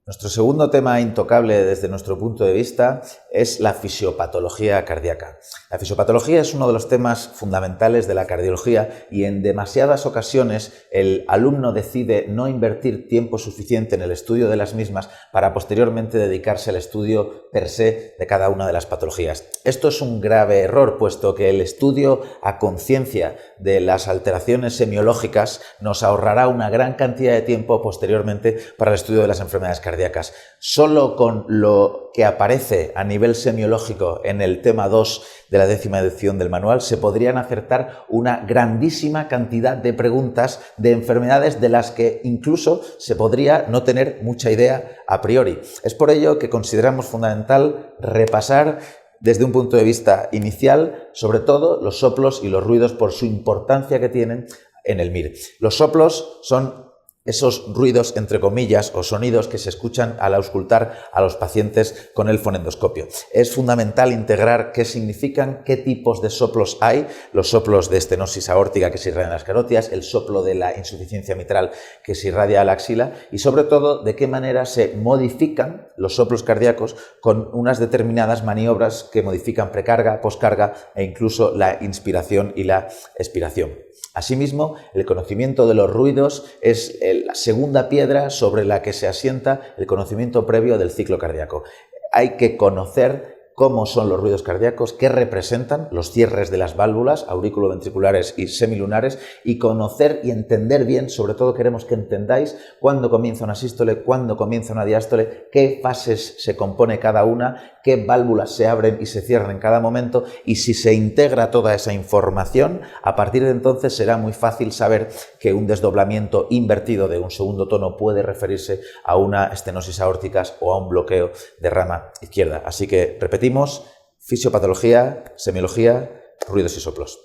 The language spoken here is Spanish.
Nuestro segundo tema intocable desde nuestro punto de vista es la fisiopatología cardíaca. La fisiopatología es uno de los temas fundamentales de la cardiología y en demasiadas ocasiones el alumno decide no invertir tiempo suficiente en el estudio de las mismas para posteriormente dedicarse al estudio per se de cada una de las patologías. Esto es un grave error, puesto que el estudio a conciencia de las alteraciones semiológicas nos ahorrará una gran cantidad de tiempo posteriormente para el estudio de las enfermedades cardíacas. Solo con lo que aparece a nivel semiológico en el tema 2 de la 10ª edición del manual se podrían acertar una grandísima cantidad de preguntas de enfermedades de las que incluso se podría no tener mucha idea a priori. Es por ello que consideramos fundamental repasar desde un punto de vista inicial, sobre todo los soplos y los ruidos por su importancia que tienen en el MIR. Los soplos son esos ruidos, entre comillas, o sonidos que se escuchan al auscultar a los pacientes con el fonendoscopio. Es fundamental integrar qué significan, qué tipos de soplos hay, los soplos de estenosis aórtica que se irradian las carótidas, el soplo de la insuficiencia mitral que se irradia a la axila y, sobre todo, de qué manera se modifican los soplos cardíacos con unas determinadas maniobras que modifican precarga, poscarga e incluso la inspiración y la expiración. Asimismo, el conocimiento de los ruidos es la segunda piedra sobre la que se asienta el conocimiento previo del ciclo cardíaco. Hay que conocer cómo son los ruidos cardíacos, qué representan los cierres de las válvulas auriculoventriculares y semilunares y conocer y entender bien, sobre todo queremos que entendáis cuándo comienza una sístole, cuándo comienza una diástole, qué fases se compone cada una, qué válvulas se abren y se cierran en cada momento y si se integra toda esa información, a partir de entonces será muy fácil saber que un desdoblamiento invertido de un segundo tono puede referirse a una estenosis aórtica o a un bloqueo de rama izquierda. Así que repetimos: fisiopatología, semiología, ruidos y soplos.